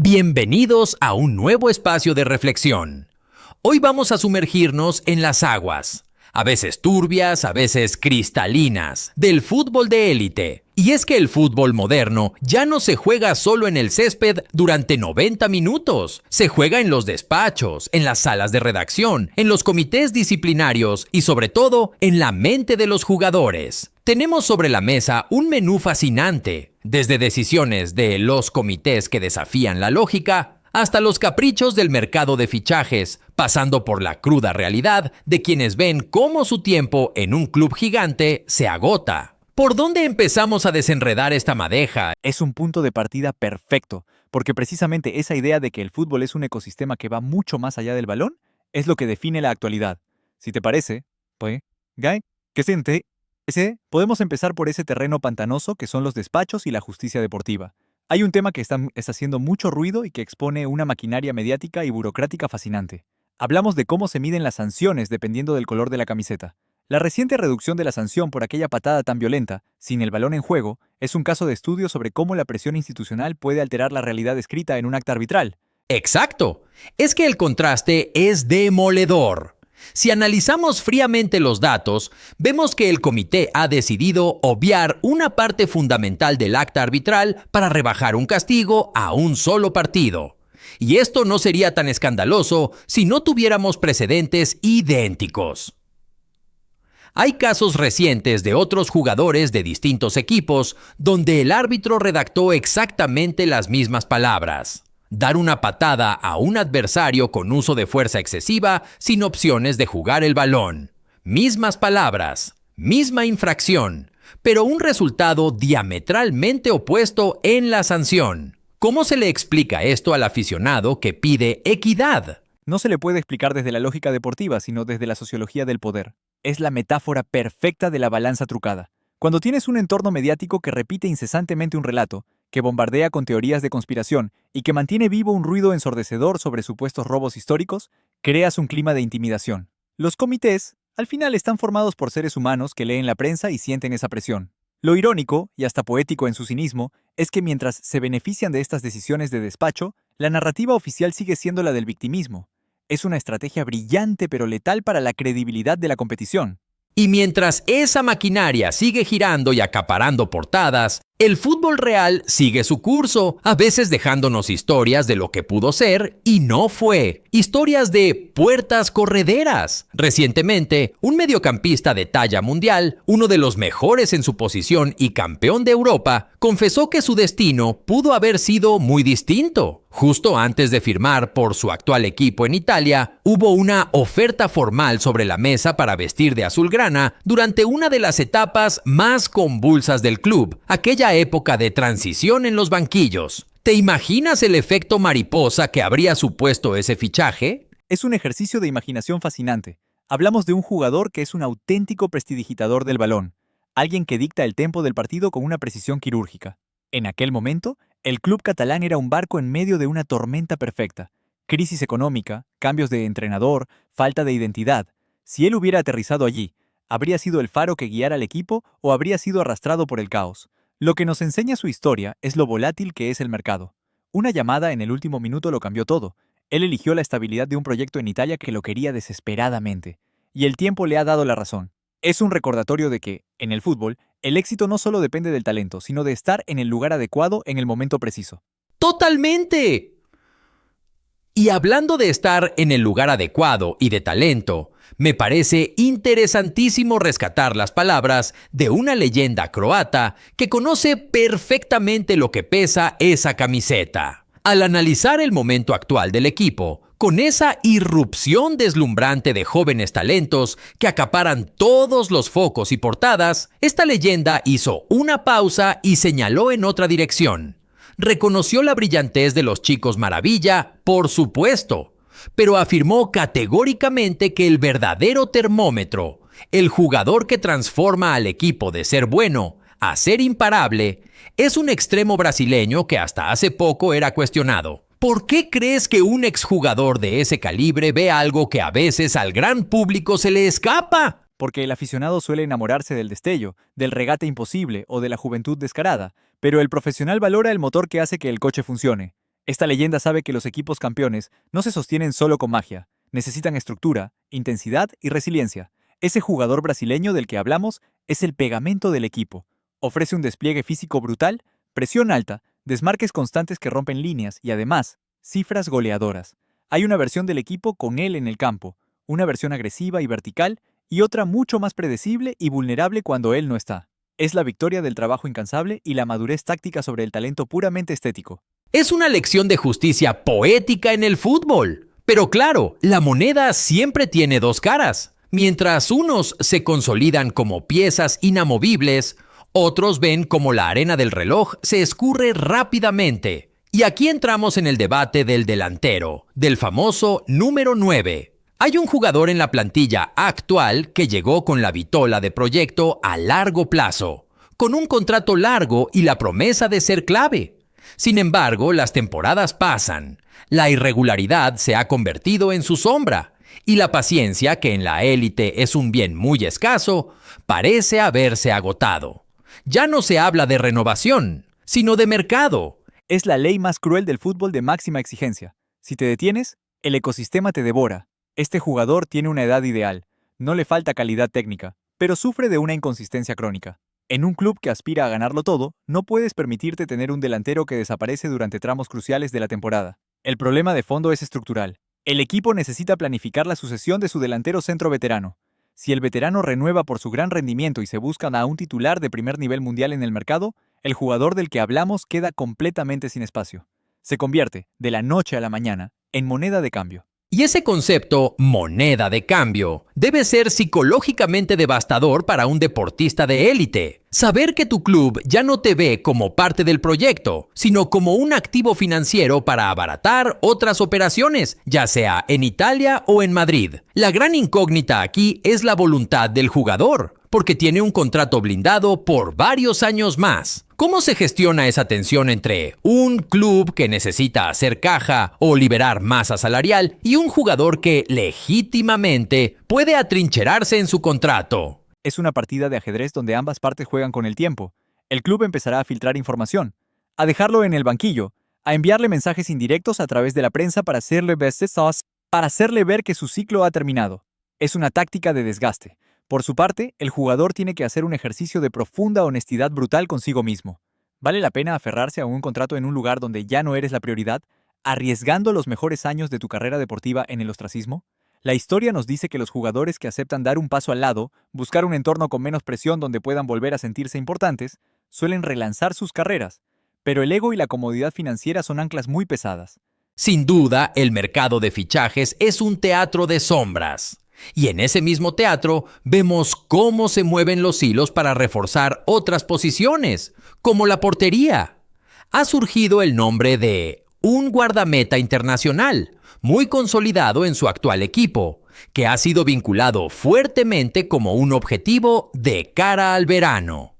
Bienvenidos a un nuevo espacio de reflexión. Hoy vamos a sumergirnos en las aguas, a veces turbias, a veces cristalinas, del fútbol de élite. Y es que el fútbol moderno ya no se juega solo en el césped durante 90 minutos. Se juega en los despachos, en las salas de redacción, en los comités disciplinarios y sobre todo en la mente de los jugadores. Tenemos sobre la mesa un menú fascinante, desde decisiones de los comités que desafían la lógica, hasta los caprichos del mercado de fichajes, pasando por la cruda realidad de quienes ven cómo su tiempo en un club gigante se agota. ¿Por dónde empezamos a desenredar esta madeja? Es un punto de partida perfecto, porque precisamente esa idea de que el fútbol es un ecosistema que va mucho más allá del balón es lo que define la actualidad. Si te parece, pues, Guy, ¿qué siente? Podemos empezar por ese terreno pantanoso que son los despachos y la justicia deportiva. Hay un tema que está haciendo mucho ruido y que expone una maquinaria mediática y burocrática fascinante. Hablamos de cómo se miden las sanciones dependiendo del color de la camiseta. La reciente reducción de la sanción por aquella patada tan violenta, sin el balón en juego, es un caso de estudio sobre cómo la presión institucional puede alterar la realidad escrita en un acta arbitral. ¡Exacto! Es que el contraste es demoledor. Si analizamos fríamente los datos, vemos que el comité ha decidido obviar una parte fundamental del acta arbitral para rebajar un castigo a un solo partido. Y esto no sería tan escandaloso si no tuviéramos precedentes idénticos. Hay casos recientes de otros jugadores de distintos equipos donde el árbitro redactó exactamente las mismas palabras. Dar una patada a un adversario con uso de fuerza excesiva sin opciones de jugar el balón. Mismas palabras, misma infracción, pero un resultado diametralmente opuesto en la sanción. ¿Cómo se le explica esto al aficionado que pide equidad? No se le puede explicar desde la lógica deportiva, sino desde la sociología del poder. Es la metáfora perfecta de la balanza trucada. Cuando tienes un entorno mediático que repite incesantemente un relato, que bombardea con teorías de conspiración y que mantiene vivo un ruido ensordecedor sobre supuestos robos históricos, creas un clima de intimidación. Los comités, al final, están formados por seres humanos que leen la prensa y sienten esa presión. Lo irónico, y hasta poético en su cinismo, es que mientras se benefician de estas decisiones de despacho, la narrativa oficial sigue siendo la del victimismo. Es una estrategia brillante pero letal para la credibilidad de la competición. Y mientras esa maquinaria sigue girando y acaparando portadas, el fútbol real sigue su curso, a veces dejándonos historias de lo que pudo ser y no fue. Historias de puertas correderas. Recientemente, un mediocampista de talla mundial, uno de los mejores en su posición y campeón de Europa, confesó que su destino pudo haber sido muy distinto. Justo antes de firmar por su actual equipo en Italia, hubo una oferta formal sobre la mesa para vestir de azulgrana durante una de las etapas más convulsas del club, aquella época de transición en los banquillos. ¿Te imaginas el efecto mariposa que habría supuesto ese fichaje? Es un ejercicio de imaginación fascinante. Hablamos de un jugador que es un auténtico prestidigitador del balón, alguien que dicta el tempo del partido con una precisión quirúrgica. En aquel momento, el club catalán era un barco en medio de una tormenta perfecta. Crisis económica, cambios de entrenador, falta de identidad. Si él hubiera aterrizado allí, ¿habría sido el faro que guiara al equipo o habría sido arrastrado por el caos? Lo que nos enseña su historia es lo volátil que es el mercado. Una llamada en el último minuto lo cambió todo. Él eligió la estabilidad de un proyecto en Italia que lo quería desesperadamente. Y el tiempo le ha dado la razón. Es un recordatorio de que, en el fútbol, el éxito no solo depende del talento, sino de estar en el lugar adecuado en el momento preciso. ¡Totalmente! Y hablando de estar en el lugar adecuado y de talento, me parece interesantísimo rescatar las palabras de una leyenda croata que conoce perfectamente lo que pesa esa camiseta. Al analizar el momento actual del equipo, con esa irrupción deslumbrante de jóvenes talentos que acaparan todos los focos y portadas, esta leyenda hizo una pausa y señaló en otra dirección. Reconoció la brillantez de los chicos maravilla, por supuesto, pero afirmó categóricamente que el verdadero termómetro, el jugador que transforma al equipo de ser bueno a ser imparable, es un extremo brasileño que hasta hace poco era cuestionado. ¿Por qué crees que un exjugador de ese calibre ve algo que a veces al gran público se le escapa? Porque el aficionado suele enamorarse del destello, del regate imposible o de la juventud descarada, pero el profesional valora el motor que hace que el coche funcione. Esta leyenda sabe que los equipos campeones no se sostienen solo con magia, necesitan estructura, intensidad y resiliencia. Ese jugador brasileño del que hablamos es el pegamento del equipo. Ofrece un despliegue físico brutal, presión alta, desmarques constantes que rompen líneas y además, cifras goleadoras. Hay una versión del equipo con él en el campo, una versión agresiva y vertical y otra mucho más predecible y vulnerable cuando él no está. Es la victoria del trabajo incansable y la madurez táctica sobre el talento puramente estético. Es una lección de justicia poética en el fútbol. Pero claro, la moneda siempre tiene dos caras. Mientras unos se consolidan como piezas inamovibles, otros ven como la arena del reloj se escurre rápidamente. Y aquí entramos en el debate del delantero, del famoso número 9. Hay un jugador en la plantilla actual que llegó con la vitola de proyecto a largo plazo, con un contrato largo y la promesa de ser clave. Sin embargo, las temporadas pasan, la irregularidad se ha convertido en su sombra, y la paciencia, que en la élite es un bien muy escaso, parece haberse agotado. Ya no se habla de renovación, sino de mercado. Es la ley más cruel del fútbol de máxima exigencia. Si te detienes, el ecosistema te devora. Este jugador tiene una edad ideal, no le falta calidad técnica, pero sufre de una inconsistencia crónica. En un club que aspira a ganarlo todo, no puedes permitirte tener un delantero que desaparece durante tramos cruciales de la temporada. El problema de fondo es estructural. El equipo necesita planificar la sucesión de su delantero centro veterano. Si el veterano renueva por su gran rendimiento y se busca a un titular de primer nivel mundial en el mercado, el jugador del que hablamos queda completamente sin espacio. Se convierte, de la noche a la mañana, en moneda de cambio. Y ese concepto, moneda de cambio, debe ser psicológicamente devastador para un deportista de élite. Saber que tu club ya no te ve como parte del proyecto, sino como un activo financiero para abaratar otras operaciones, ya sea en Italia o en Madrid. La gran incógnita aquí es la voluntad del jugador, porque tiene un contrato blindado por varios años más. ¿Cómo se gestiona esa tensión entre un club que necesita hacer caja o liberar masa salarial y un jugador que legítimamente puede atrincherarse en su contrato? Es una partida de ajedrez donde ambas partes juegan con el tiempo. El club empezará a filtrar información, a dejarlo en el banquillo, a enviarle mensajes indirectos a través de la prensa para hacerle ver que su ciclo ha terminado. Es una táctica de desgaste. Por su parte, el jugador tiene que hacer un ejercicio de profunda honestidad brutal consigo mismo. ¿Vale la pena aferrarse a un contrato en un lugar donde ya no eres la prioridad, arriesgando los mejores años de tu carrera deportiva en el ostracismo? La historia nos dice que los jugadores que aceptan dar un paso al lado, buscar un entorno con menos presión donde puedan volver a sentirse importantes, suelen relanzar sus carreras. Pero el ego y la comodidad financiera son anclas muy pesadas. Sin duda, el mercado de fichajes es un teatro de sombras. Y en ese mismo teatro vemos cómo se mueven los hilos para reforzar otras posiciones, como la portería. Ha surgido el nombre de un guardameta internacional, muy consolidado en su actual equipo, que ha sido vinculado fuertemente como un objetivo de cara al verano.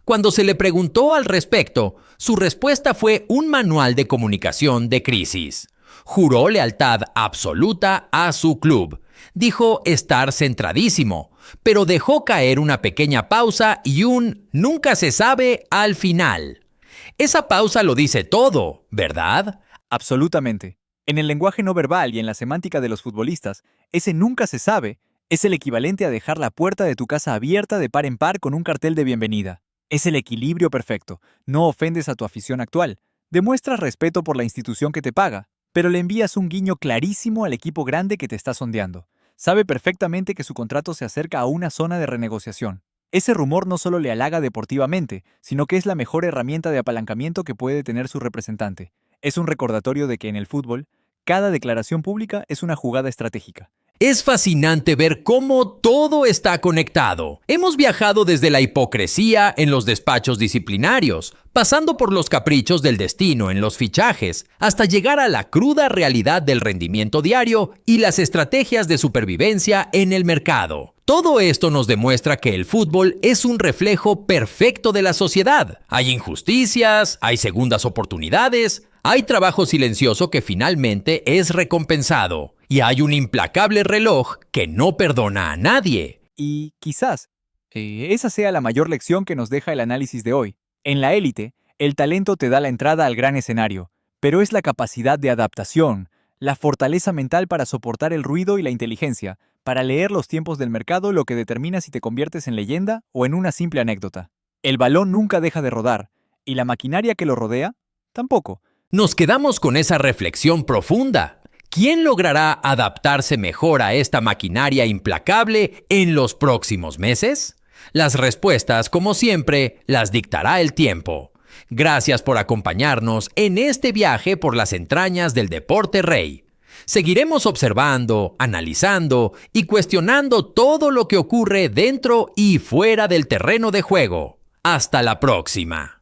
Cuando se le preguntó al respecto, su respuesta fue un manual de comunicación de crisis. Juró lealtad absoluta a su club. Dijo estar centradísimo, pero dejó caer una pequeña pausa y un nunca se sabe al final. Esa pausa lo dice todo, ¿verdad? Absolutamente. En el lenguaje no verbal y en la semántica de los futbolistas, ese nunca se sabe es el equivalente a dejar la puerta de tu casa abierta de par en par con un cartel de bienvenida. Es el equilibrio perfecto. No ofendes a tu afición actual. Demuestras respeto por la institución que te paga, pero le envías un guiño clarísimo al equipo grande que te está sondeando. Sabe perfectamente que su contrato se acerca a una zona de renegociación. Ese rumor no solo le halaga deportivamente, sino que es la mejor herramienta de apalancamiento que puede tener su representante. Es un recordatorio de que en el fútbol, cada declaración pública es una jugada estratégica. Es fascinante ver cómo todo está conectado. Hemos viajado desde la hipocresía en los despachos disciplinarios, pasando por los caprichos del destino en los fichajes, hasta llegar a la cruda realidad del rendimiento diario y las estrategias de supervivencia en el mercado. Todo esto nos demuestra que el fútbol es un reflejo perfecto de la sociedad. Hay injusticias, hay segundas oportunidades, hay trabajo silencioso que finalmente es recompensado. Y hay un implacable reloj que no perdona a nadie. Y quizás, esa sea la mayor lección que nos deja el análisis de hoy. En la élite, el talento te da la entrada al gran escenario, pero es la capacidad de adaptación, la fortaleza mental para soportar el ruido y la inteligencia, para leer los tiempos del mercado lo que determina si te conviertes en leyenda o en una simple anécdota. El balón nunca deja de rodar, y la maquinaria que lo rodea, tampoco. Nos quedamos con esa reflexión profunda. ¿Quién logrará adaptarse mejor a esta maquinaria implacable en los próximos meses? Las respuestas, como siempre, las dictará el tiempo. Gracias por acompañarnos en este viaje por las entrañas del deporte rey. Seguiremos observando, analizando y cuestionando todo lo que ocurre dentro y fuera del terreno de juego. Hasta la próxima.